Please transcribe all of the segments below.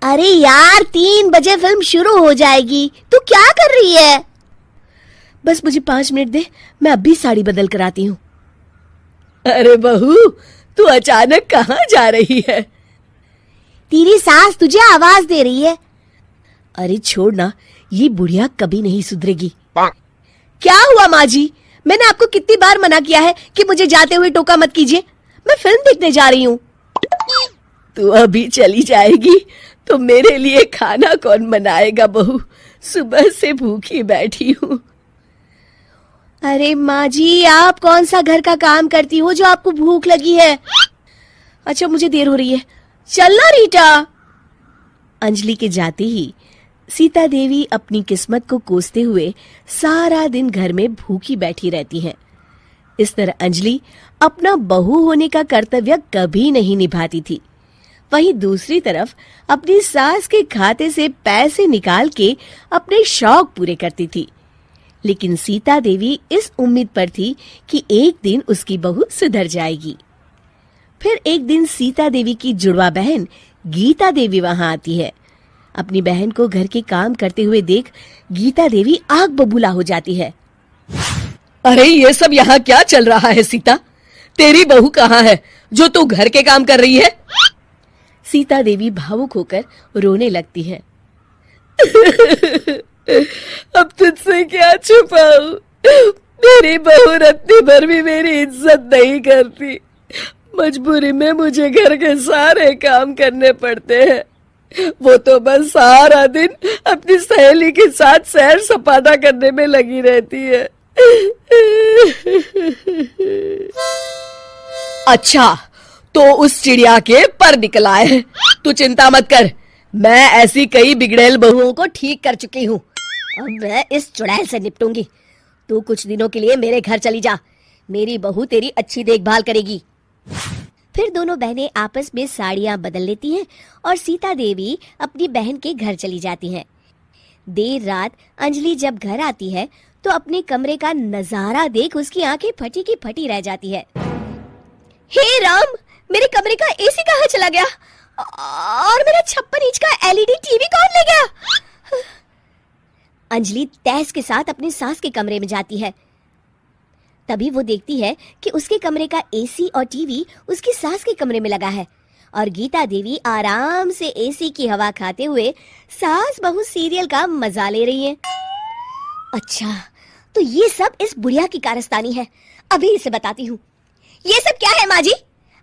अरे यार 3 बजे फिल्म शुरू हो जाएगी, तू क्या कर रही है? बस मुझे 5 मिनट दे, मैं अभी साड़ी बदल कर आती हूँ। अरे बहू, तू अचानक कहाँ जा रही है? तेरी सास तुझे आवाज दे रही है। अरे छोड़ ना, ये बुढ़िया कभी नहीं सुधरेगी। क्या हुआ माँ जी? मैंने आपको कितनी बार मना किया है कि मुझे जाते हुए टोका मत कीजिए। मैं फिल्म देखने जा रही हूँ। तू अभी चली जाएगी तो मेरे लिए खाना कौन बनाएगा बहू? सुबह से भूखी बैठी हूँ। अरे माँ जी, आप कौन सा घर का काम करती हो जो आपको भूख लगी है? अच्छा, मुझे देर हो रही है, चलना रीटा। अंजलि के जाते ही सीता देवी अपनी किस्मत को कोसते हुए सारा दिन घर में भूखी बैठी रहती है। इस तरह अंजलि अपना बहू होने का कर्तव्य कभी नहीं निभाती थी। वहीं दूसरी तरफ अपनी सास के खाते से पैसे निकाल के अपने शौक पूरे करती थी। लेकिन सीता देवी इस उम्मीद पर थी कि एक दिन उसकी बहू सुधर जाएगी। फिर एक दिन सीता देवी की जुड़वा बहन गीता देवी वहां आती है। अपनी बहन को घर के काम करते हुए देख गीता देवी आग बबूला हो जाती है। अरे ये सब यहाँ क्या चल रहा है सीता? तेरी बहू कहाँ है जो तू घर के काम कर रही है? सीता देवी भावुक होकर रोने लगती है। अब तुझसे क्या छुपाऊं? मेरी बहू रत्ती भर भी मेरी इज्जत नहीं करती। मजबूरी में मुझे घर के सारे काम करने पड़ते हैं। वो तो बस सारा दिन अपनी सहेली के साथ सैर सपाटा करने में लगी रहती है। अच्छा, तो उस चिड़िया के पर निकल आए। तू चिंता मत कर, मैं ऐसी कई बिगड़ैल बहुओं को ठीक कर चुकी हूँ। अब मैं इस चुड़ैल से निपटूंगी। तू कुछ दिनों के लिए मेरे घर चली जा, मेरी बहू तेरी अच्छी देखभाल करेगी। फिर दोनों बहनें आपस में साड़ियां बदल लेती हैं और सीता देवी अपनी बहन के घर चली जाती हैं। देर रात अंजलि जब घर आती है तो अपने कमरे का नजारा देख उसकी आंखें फटी की फटी रह जाती है। हे राम, मेरे कमरे का एसी कहाँ चला गया? और मेरा 56 इंच का एलईडी टीवी कौन ले गया? अंजलि तैस के साथ अपनी सास के कमरे में जाती है। तभी वो देखती है कि उसके कमरे का एसी और टीवी उसकी सास के कमरे में लगा है और गीता देवी आराम से एसी की हवा खाते हुए सास बहू सीरियल का मजा ले रही हैं। अच्छा, तो ये सब इस बुढ़िया की कारस्तानी है। अभी इसे बताती हूँ। ये सब क्या है माँ जी?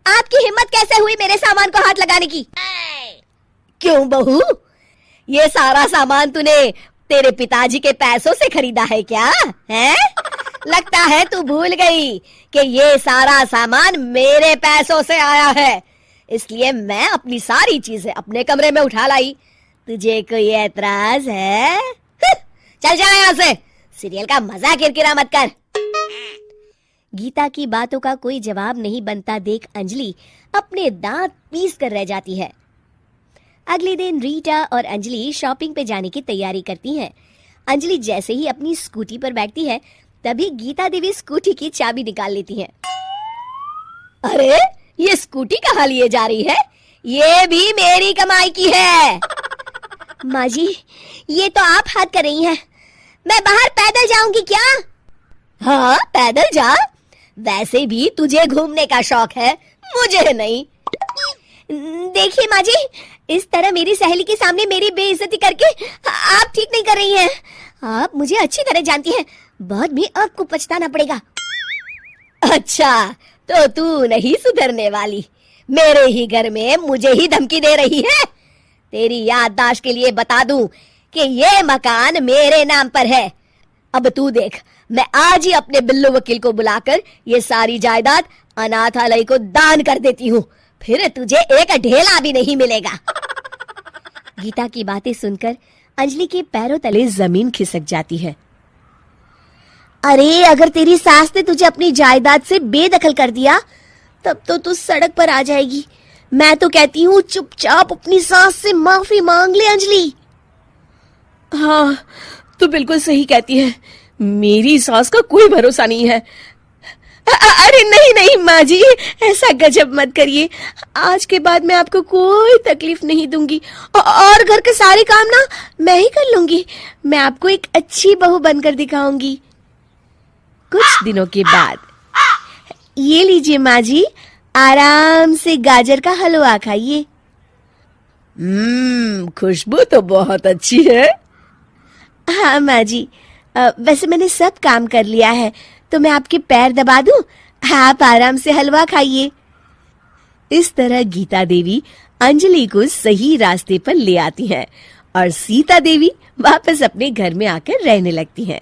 आपकी हिम्मत कैसे हुई मेरे सामान को हाथ लगाने की? क्यों बहू, ये सारा सामान तूने तेरे पिताजी के पैसों से खरीदा है क्या? हैं? लगता है तू भूल गई कि ये सारा सामान मेरे पैसों से आया है, इसलिए मैं अपनी सारी चीजें अपने कमरे में उठा लाई। तुझे कोई एतराज है? चल जा यहाँ से, सीरियल का मजा किरकिरा मत कर। गीता की बातों का कोई जवाब नहीं बनता देख अंजलि अपने दांत पीस कर रह जाती है। अगले दिन रीटा और अंजलि शॉपिंग पे जाने की तैयारी करती हैं। अंजलि जैसे ही अपनी स्कूटी पर बैठती है तभी गीता देवी स्कूटी की चाबी निकाल लेती हैं। अरे, ये स्कूटी कहाँ लिए जा रही है? ये भी मेरी कमाई की है। माँ जी, ये तो आप हाथ कर रही हैं। मैं बाहर पैदल जाऊंगी क्या? हाँ, पैदल जा। वैसे भी तुझे घूमने का शौक है, मुझे नहीं। देखिए माँ जी, इस तरह मेरी सहेली के सामने मेरी बेइज्जती करके आप ठीक नहीं कर रही हैं। आप मुझे अच्छी तरह जानती हैं, बाद में आपको पछताना पड़ेगा। अच्छा, तो तू नहीं सुधरने वाली, मेरे ही घर में मुझे ही धमकी दे रही है। तेरी याददाश्त के लिए बता दूं कि ये मकान मेरे नाम पर है। अब तू देख, मैं आज ही अपने बिल्लू वकील को बुलाकर ये सारी जायदाद अनाथालय को दान कर देती हूँ, फिर तुझे एक ढेला भी नहीं मिलेगा। गीता की बातें सुनकर अंजलि के पैरों तले जमीन खिसक जाती है। अरे, अगर तेरी सास ने तुझे अपनी जायदाद से बेदखल कर दिया तब तो तू सड़क पर आ जाएगी। मैं तो कहती हूँ चुपचाप अपनी सास से माफी मांग ले अंजलि। हाँ, तू बिल्कुल सही कहती है, मेरी सास का कोई भरोसा नहीं है। अरे नहीं नहीं माँ जी, ऐसा गजब मत करिए। आज के बाद मैं आपको कोई तकलीफ नहीं दूंगी और घर के सारे काम ना मैं ही कर लूंगी। मैं आपको एक अच्छी बहू बनकर दिखाऊंगी। कुछ दिनों के बाद, ये लीजिए माँ जी, आराम से गाजर का हलवा खाइए। खुशबू तो बहुत अच्छी है। हाँ माँ जी, वैसे मैंने सब काम कर लिया है, तो मैं आपके पैर दबा दूं? आप आराम से हलवा खाइए। इस तरह गीता देवी अंजलि को सही रास्ते पर ले आती हैं और सीता देवी वापस अपने घर में आकर रहने लगती हैं।